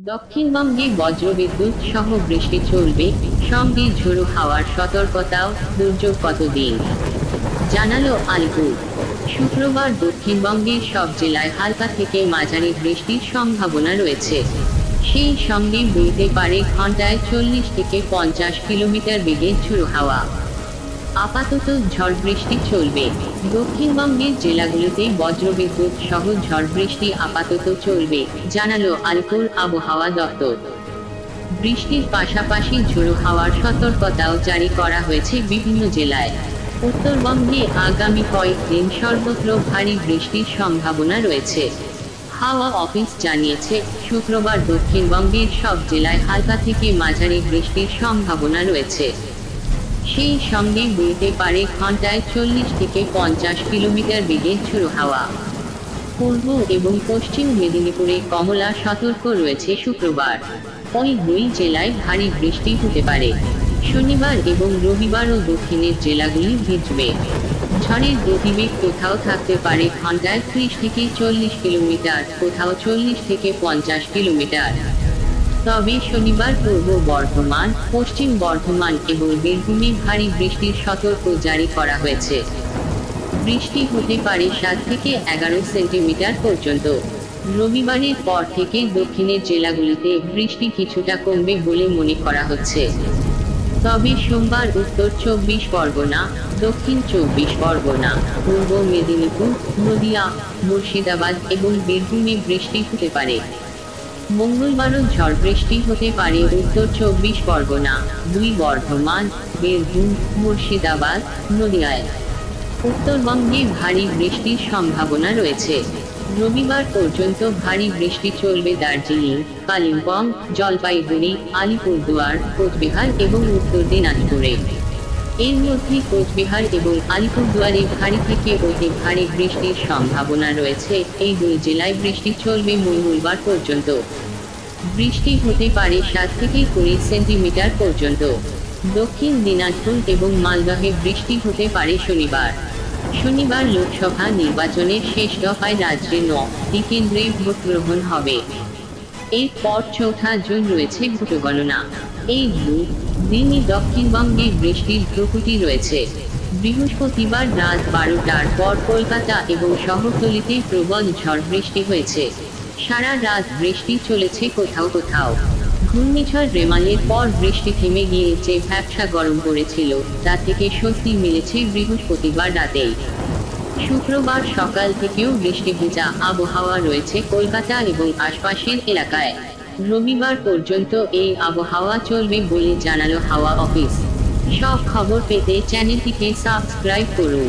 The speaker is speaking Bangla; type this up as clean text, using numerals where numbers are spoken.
দক্ষিণবঙ্গে বজ্রবিদ্যুৎ সহ বৃষ্টি চলবে, সঙ্গে ঝোড়ো হাওয়ার সতর্কতাও। দুর্যোগ কতদিন, জানালো আলিপুর। শুক্রবার দক্ষিণবঙ্গের সব জেলায় হালকা থেকে মাঝারি বৃষ্টির সম্ভাবনা রয়েছে। সেই সঙ্গে বইতে পারে ঘন্টায় 40 থেকে 50 কিলোমিটার বেগে ঝোড়ো হাওয়া। আপাতত ঝড় বৃষ্টি চলবে। দক্ষিণবঙ্গের জেলাগুলোতে বজ্রবিদ্যুৎ সহ ঝড় বৃষ্টি আপাতত চলবে, জানালো আলিপুর আবহাওয়া দপ্তর। বৃষ্টির পাশাপাশি ঝোড়ো হাওয়ার সতর্কতাও জারি করা হয়েছে বিভিন্ন জেলায়। উত্তরবঙ্গে আগামী কয়েকদিন সর্বত্র ভারী বৃষ্টির সম্ভাবনা রয়েছে। হাওয়া অফিস জানিয়েছে, শুক্রবার দক্ষিণবঙ্গের সব জেলায় হালকা থেকে মাঝারি বৃষ্টির সম্ভাবনা রয়েছে। সেই সঙ্গে বইতে পারে ঘন্টায় 40 থেকে 50 কিলোমিটার বেগে ঝোড়ো হাওয়া। পূর্ব এবং পশ্চিম মেদিনীপুরে কমলা সতর্ক রয়েছে শুক্রবার। ওই দুই জেলায় ভারী বৃষ্টি হতে পারে। শনিবার এবং রবিবারও দক্ষিণের জেলাগুলি ভিজবে। ঝড়ের গতিবেগ কোথাও থাকতে পারে ঘন্টায় 30 থেকে 40 কিলোমিটার, কোথাও 40 থেকে 50 কিলোমিটার। তবে শনিবার পূর্ব বর্ধমান, পশ্চিম বর্ধমান এবং বীরভূমে ভারী বৃষ্টির সতর্ক জারি করা হয়েছে। বৃষ্টি হতে পারে 7 থেকে 11 সেন্টিমিটার পর্যন্ত। রবিবারের পর থেকে দক্ষিণের জেলাগুলিতে বৃষ্টি কিছুটা কমবে বলে মনে করা হচ্ছে। তবে সোমবার উত্তর 24 পরগনা, দক্ষিণ 24 পরগনা, পূর্ব মেদিনীপুর, নদিয়া, মুর্শিদাবাদ এবং বীরভূমে বৃষ্টি হতে পারে। মঙ্গলবারও ঝড় বৃষ্টি হতে পারে উত্তর 24 পরগনা, বর্ধমান, বীরভূম, মুর্শিদাবাদ, নদিয়ায়। উত্তরবঙ্গে ভারী বৃষ্টির সম্ভাবনা রয়েছে। রবিবার পর্যন্ত ভারী বৃষ্টি চলবে দার্জিলিং, কালিম্পং, জলপাইগুড়ি, আলিপুরদুয়ার, কোচবিহার এবং উত্তর দিনাজপুরে। এর মধ্যে কোচবিহার এবং আলিপুরদুয়ারে ভারী থেকে অতি ভারী বৃষ্টির সম্ভাবনা রয়েছে। এই দুই জেলায় বৃষ্টি চলবে মঙ্গলবার পর্যন্ত। বৃষ্টি হতে পারে 7 থেকে 20 সেন্টিমিটার পর্যন্ত। দক্ষিণ দিনাজপুর এবং মালদহে বৃষ্টি হতে পারে শনিবার। শনিবার লোকসভা নির্বাচনের শেষ দফায় রাজ্যের 9টি কেন্দ্রে ভোট গ্রহণ হবে। এরপর 4 জুন রয়েছে ভোটগণনা। এই দিনই দক্ষিণবঙ্গে বৃষ্টির প্রকৃতি রয়েছে। বৃহস্পতিবার রাত 12টার পর কলকাতা এবং শহরতলিতে প্রবল ঝড় বৃষ্টি হয়েছে। সারা রাত বৃষ্টি চলেছে কোথাও কোথাও। ঘূর্ণিঝড় রেমালের পর বৃষ্টি থেমে গিয়ে যে ভ্যাপসা গরম পড়েছিল, তা থেকে স্বস্তি মিলেছে বৃহস্পতিবার রাতেই। শুক্রবার সকাল থেকেও বৃষ্টি ভেজা আবহাওয়া রয়েছে কলকাতা এবং আশপাশের এলাকায়। রবিবার পর্যন্ত এই আবহাওয়া চলবে বলে জানালো হাওয়া অফিস। সব খবর পেতে চ্যানেলটিকে সাবস্ক্রাইব করুন।